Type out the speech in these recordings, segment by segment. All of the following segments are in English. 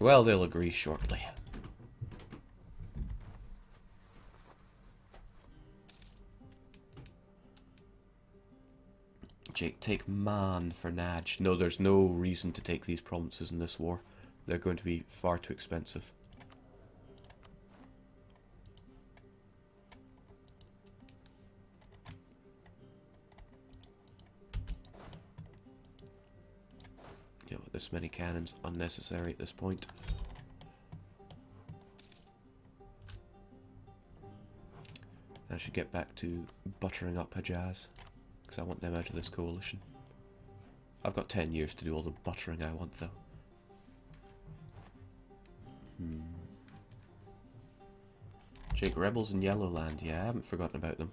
Well, they'll agree shortly. Jake, take Man for Naj. No, there's no reason to take these provinces in this war. They're going to be far too expensive. You know, this many cannons, unnecessary at this point. I should get back to buttering up Hejaz, because I want them out of this coalition. I've got 10 years to do all the buttering I want, though. Jake, rebels in Yellowland. Yeah, I haven't forgotten about them.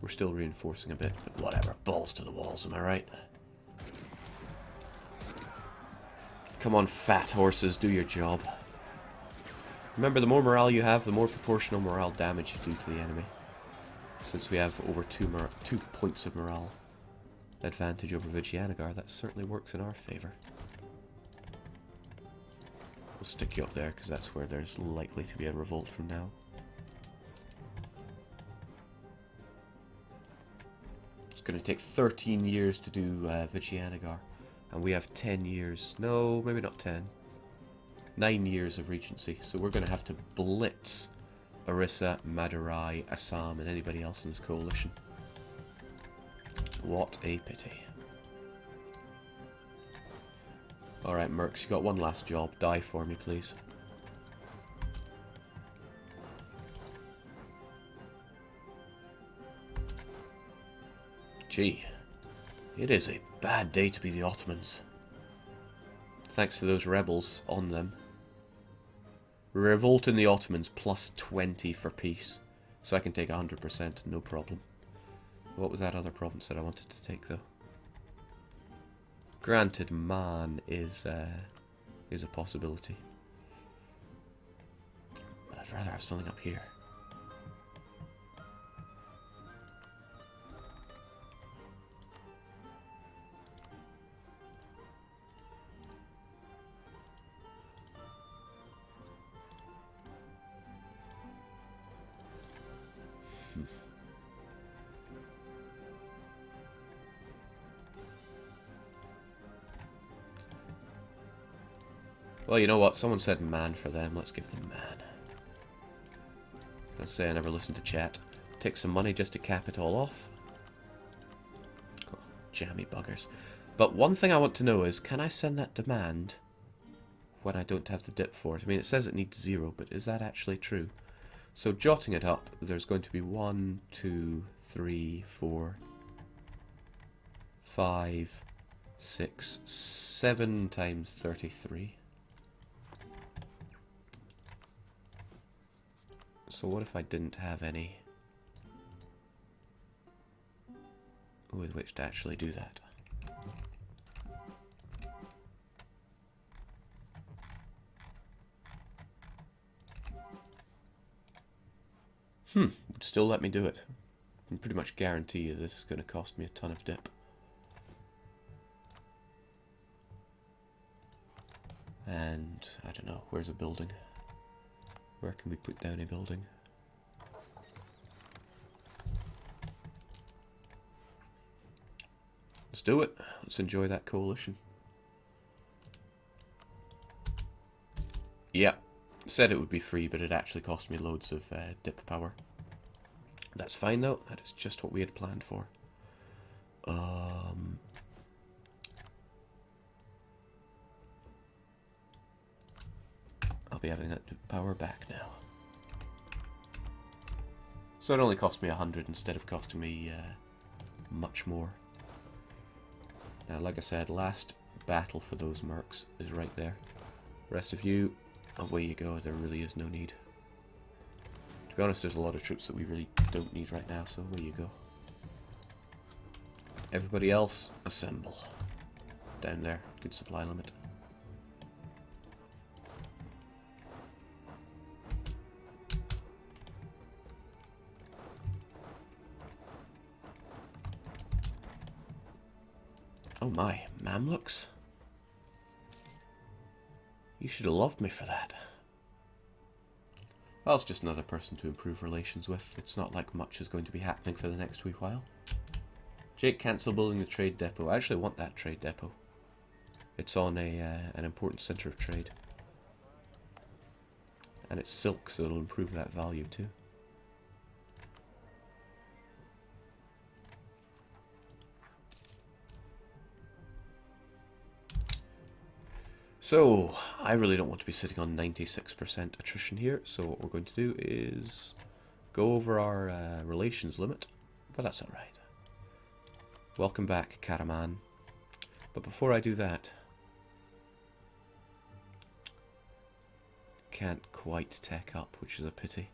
We're still reinforcing a bit, but whatever. Balls to the walls, am I right? Come on, fat horses, do your job. Remember, the more morale you have, the more proportional morale damage you do to the enemy. Since we have over 2 points of morale advantage over Vijayanagara, that certainly works in our favour. We'll stick you up there, because that's where there's likely to be a revolt from now. It's going to take 13 years to do Vijayanagara, and we have 10 years. No, maybe not 10. 9 years of regency, so we're going to have to blitz Orissa, Madurai, Assam, and anybody else in this coalition. What a pity. Alright, Mercs, you got one last job. Die for me, please. Gee, it is a bad day to be the Ottomans. Thanks to those rebels on them. Revolt in the Ottomans, plus 20 for peace. So I can take 100%, no problem. What was that other province that I wanted to take, though? Granted, Man is a possibility. But I'd rather have something up here. Well, you know what? Someone said Man for them. Let's give them Man. Let's say I never listened to chat. Take some money just to cap it all off. Oh, jammy buggers. But one thing I want to know is, can I send that demand when I don't have the dip for it? I mean, it says it needs 0, but is that actually true? So, jotting it up, there's going to be 1, 2, 3, 4, 5, 6, 7 times 33. So what if I didn't have any with which to actually do that? Would still let me do it. I can pretty much guarantee you this is going to cost me a ton of dip. And, I don't know, where's a building? Where can we put down a building? Let's do it. Let's enjoy that coalition. Yeah, said it would be free, but it actually cost me loads of dip power. That's fine though. That is just what we had planned for. I'll be having that power back now. So it only cost me 100 instead of costing me much more. Now, like I said, last battle for those mercs is right there. Rest of you, away you go. There really is no need. To be honest, there's a lot of troops that we really don't need right now, so away you go. Everybody else, assemble. Down there, good supply limit. Oh my, Mamluks? You should have loved me for that. Well, it's just another person to improve relations with. It's not like much is going to be happening for the next wee while. Jake, cancel building the trade depot. I actually want that trade depot. It's on an important centre of trade. And it's silk, so it'll improve that value too. So, I really don't want to be sitting on 96% attrition here, so what we're going to do is go over our relations limit, but that's alright. Welcome back, Karaman. But before I do that, can't quite tech up, which is a pity.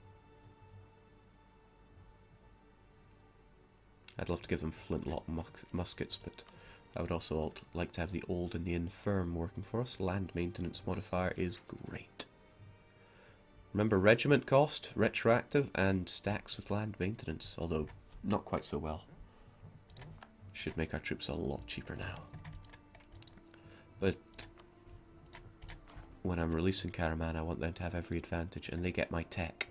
I'd love to give them flintlock muskets, but I would also like to have the old Indian firm working for us. Land maintenance modifier is great. Remember, regiment cost, retroactive, and stacks with land maintenance, although not quite so well. Should make our troops a lot cheaper now. But when I'm releasing Karaman, I want them to have every advantage, and they get my tech.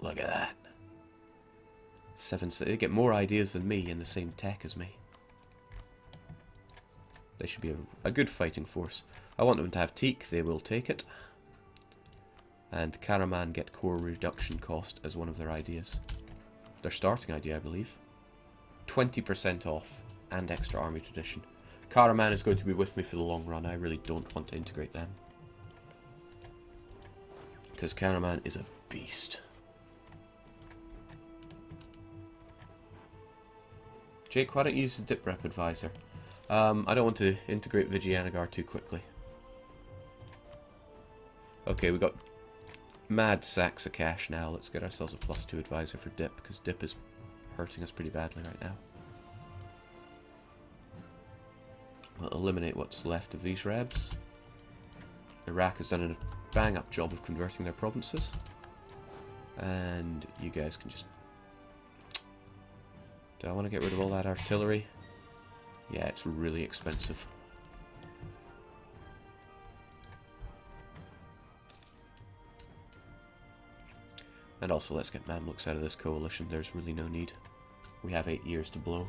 Look at that. They get more ideas than me and the same tech as me. They should be a good fighting force. I want them to have teak, they will take it. And Karaman get core reduction cost as one of their ideas. Their starting idea, I believe. 20% off and extra army tradition. Karaman is going to be with me for the long run. I really don't want to integrate them. Because Karaman is a beast. Jake, why don't you use the dip rep advisor? I don't want to integrate Vijayanagar too quickly. Okay, we got mad sacks of cash now. Let's get ourselves a +2 advisor for dip, because dip is hurting us pretty badly right now. We'll eliminate what's left of these rebs. Iraq has done a bang-up job of converting their provinces. And you guys can just... Do I want to get rid of all that artillery? Yeah, it's really expensive. And also, let's get Mamluks out of this coalition. There's really no need. We have 8 years to blow.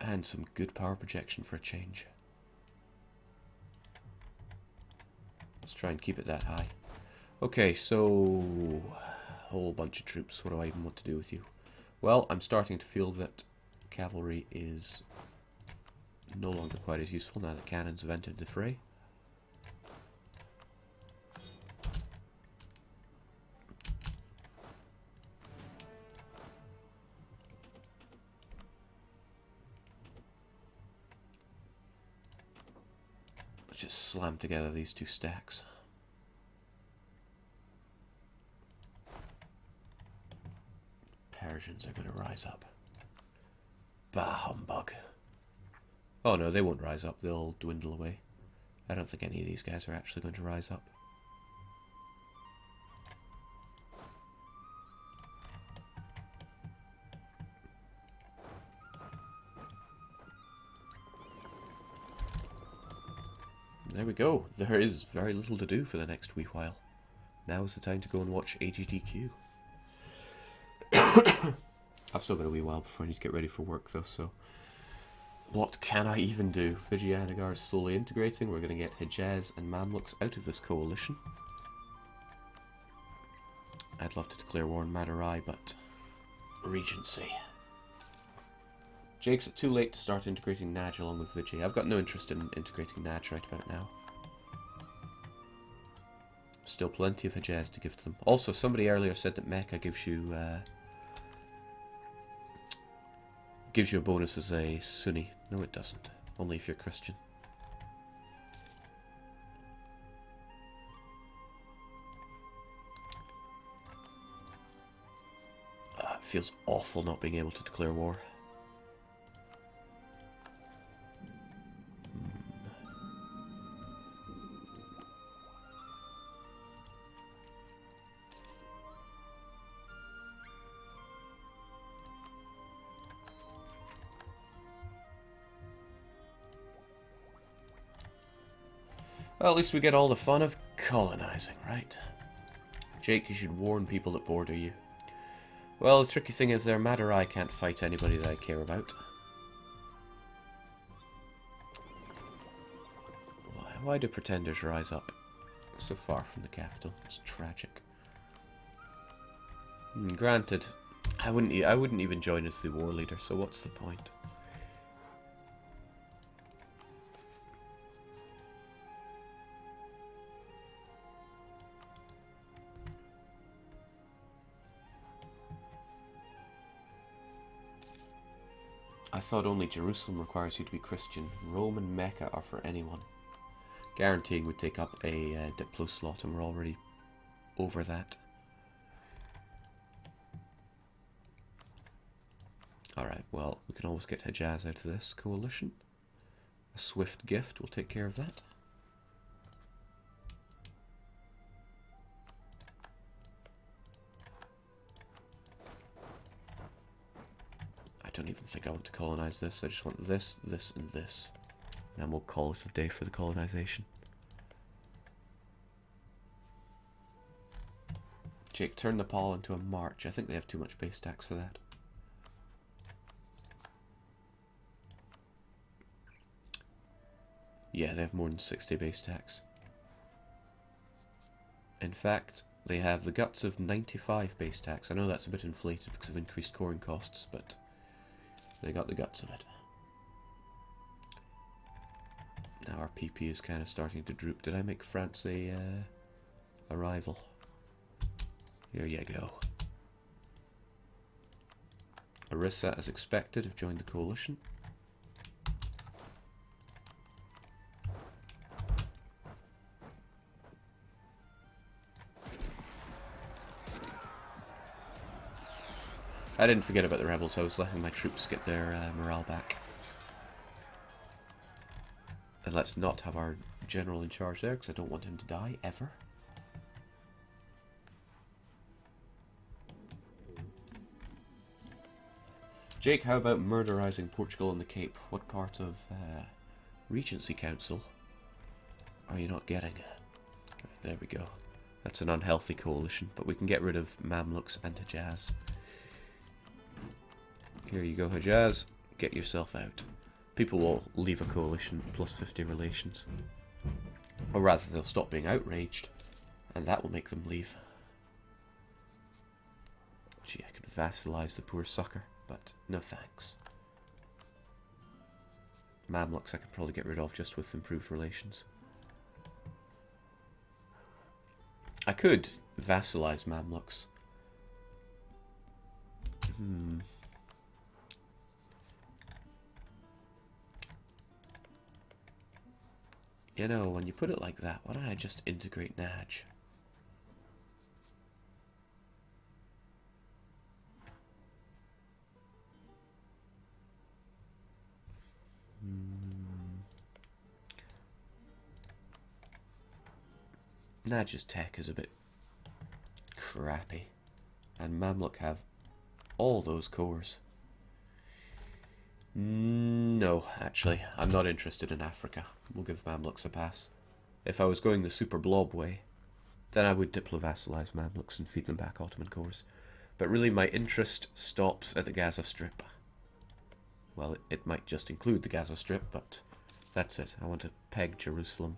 And some good power projection for a change. Let's try and keep it that high. Okay, so... a whole bunch of troops. What do I even want to do with you? Well, I'm starting to feel that cavalry is no longer quite as useful now that cannons have entered the fray. Let's just slam together these two stacks. Persians are going to rise up. Bah, humbug. Oh no, they won't rise up. They'll dwindle away. I don't think any of these guys are actually going to rise up. There we go. There is very little to do for the next wee while. Now is the time to go and watch AGDQ. I've still got a wee while before I need to get ready for work though, so... What can I even do? Vijayanagar is slowly integrating. We're going to get Hijaz and Mamluks out of this coalition. I'd love to declare war on Madurai, but... Regency. Jake's too late to start integrating Naj along with Vijay. I've got no interest in integrating Naj right about now. Still plenty of Hijaz to give to them. Also, somebody earlier said that Mecca gives you a bonus as a Sunni. No, it doesn't. Only if you're Christian. It feels awful not being able to declare war. Well, at least we get all the fun of colonizing, right? Jake, you should warn people that border you. Well, the tricky thing is their Madurai can't fight anybody that I care about. Why do pretenders rise up so far from the capital? It's tragic. Granted, I wouldn't even join as the war leader, so what's the point? I thought only Jerusalem requires you to be Christian. Rome and Mecca are for anyone. Guaranteeing would take up a Diplo slot, and we're already over that. Alright, well, we can always get Hejaz out of this coalition. A swift gift will take care of that. I don't even think I want to colonize this. I just want this, this, and this. And then we'll call it a day for the colonization. Jake, turn Nepal into a march. I think they have too much base tax for that. Yeah, they have more than 60 base tax. In fact, they have the guts of 95 base tax. I know that's a bit inflated because of increased coring costs, but they got the guts of it. Now our PP is kind of starting to droop. Did I make France a rival? Here you go. Orissa, as expected, have joined the coalition. I didn't forget about the rebels. I was letting my troops get their morale back. And let's not have our general in charge there, because I don't want him to die, ever. Jake, how about murderizing Portugal and the Cape? What part of Regency Council are you not getting? There we go. That's an unhealthy coalition, but we can get rid of Mamluks and Hejaz. Here you go, Hejaz. Get yourself out. People will leave a coalition plus 50 relations. Or rather, they'll stop being outraged, and that will make them leave. Gee, I could vassalize the poor sucker, but no thanks. Mamluks I could probably get rid of just with improved relations. I could vassalize Mamluks. You know, when you put it like that, why don't I just integrate Naj? Naj's tech is a bit crappy, and Mamluk have all those cores. No, actually, I'm not interested in Africa. We'll give Mamluks a pass. If I was going the super blob way, then I would diplo-vassalize Mamluks and feed them back Ottoman cores. But really, my interest stops at the Gaza Strip. Well, it might just include the Gaza Strip, but that's it. I want to peg Jerusalem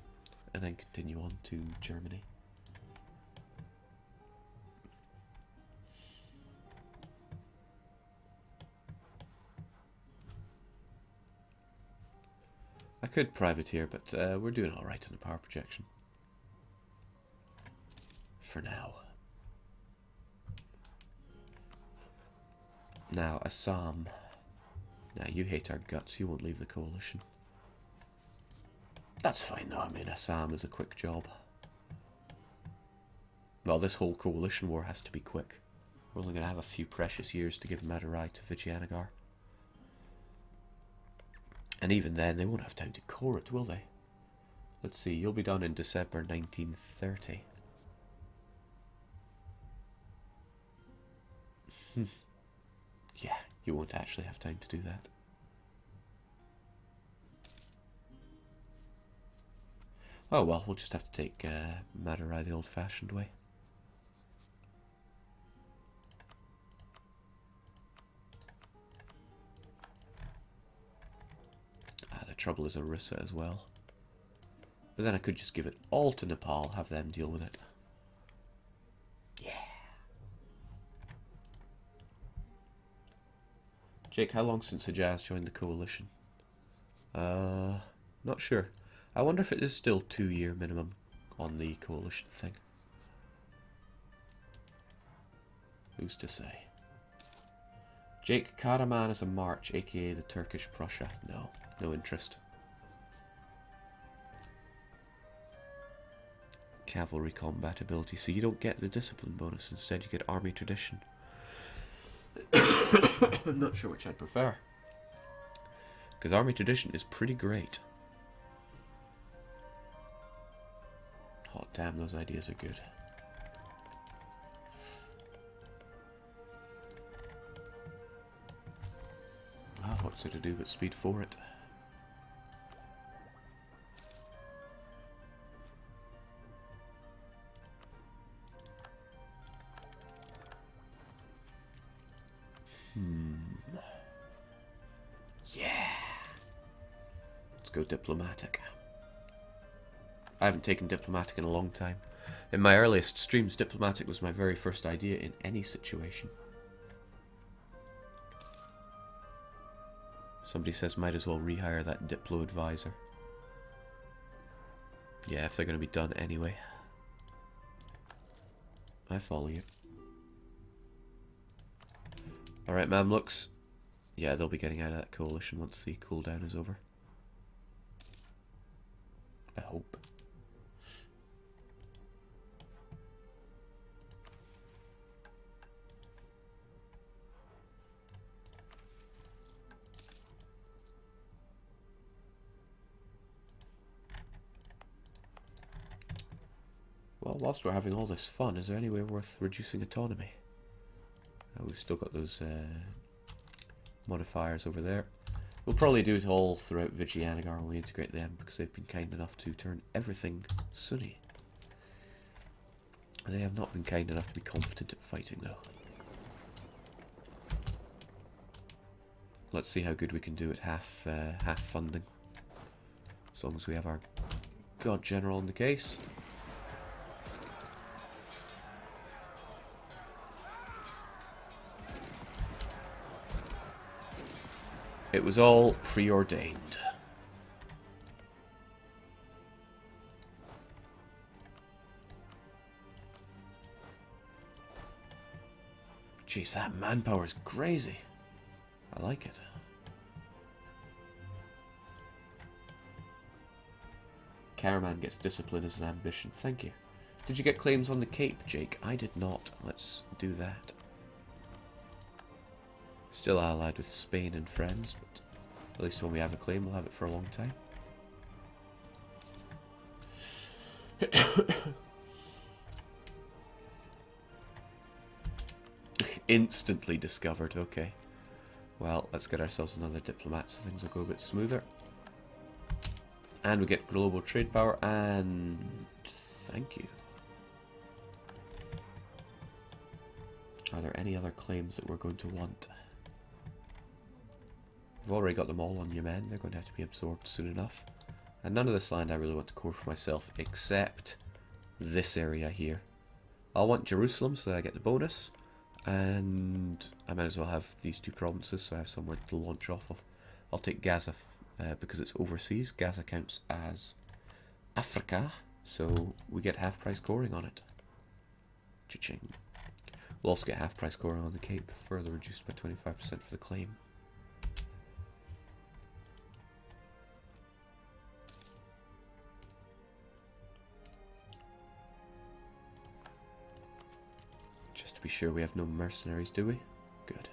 and then continue on to Germany. I could privateer, but we're doing alright in the power projection. For now. Now, Assam. Now, you hate our guts. You won't leave the coalition. That's fine though. I mean, Assam is a quick job. Well, this whole coalition war has to be quick. We're only going to have a few precious years to give Madurai to Vijayanagar. And even then, they won't have time to core it, will they? Let's see, you'll be done in December 1930. Yeah, you won't actually have time to do that. Oh well, we'll just have to take Madurai the old-fashioned way. The trouble is Orissa as well. But then I could just give it all to Nepal, have them deal with it. Yeah. Jake, how long since Hijaz joined the coalition? Not sure. I wonder if it is still 2-year minimum on the coalition thing. Who's to say? Jake, Karaman is a march, aka the Turkish Prussia. No, no interest. Cavalry combat ability, so you don't get the discipline bonus, instead you get army tradition. I'm not sure which I'd prefer, because army tradition is pretty great. Oh damn, those ideas are good. Well, what's there to do but speed for it? Yeah. Let's go diplomatic. I haven't taken diplomatic in a long time. In my earliest streams, diplomatic was my very first idea in any situation. Somebody says might as well rehire that Diplo advisor. Yeah, if they're going to be done anyway. I follow you. Alright, Mamluks. Yeah, they'll be getting out of that coalition once the cooldown is over. I hope. Well, whilst we're having all this fun, is there any way worth reducing autonomy? We've still got those modifiers over there. We'll probably do it all throughout Vijayanagar when we integrate them, because they've been kind enough to turn everything Sunni. They have not been kind enough to be competent at fighting, though. Let's see how good we can do at half funding. As long as we have our God General in the case. It was all preordained. Jeez, that manpower is crazy. I like it. Caraman gets discipline as an ambition. Thank you. Did you get claims on the Cape, Jake? I did not. Let's do that. Still allied with Spain and friends, but at least when we have a claim, we'll have it for a long time. Instantly discovered, okay. Well, let's get ourselves another diplomat so things will go a bit smoother. And we get global trade power, and thank you. Are there any other claims that we're going to want? We've already got them all on Yemen. They're going to have to be absorbed soon enough. And none of this land I really want to core for myself, except this area here. I'll want Jerusalem so that I get the bonus. And I might as well have these two provinces so I have somewhere to launch off of. I'll take Gaza because it's overseas. Gaza counts as Africa, so we get half price coring on it. Cha-ching. We'll also get half price coring on the Cape, further reduced by 25% for the claim. Just to be sure we have no mercenaries, do we? Good.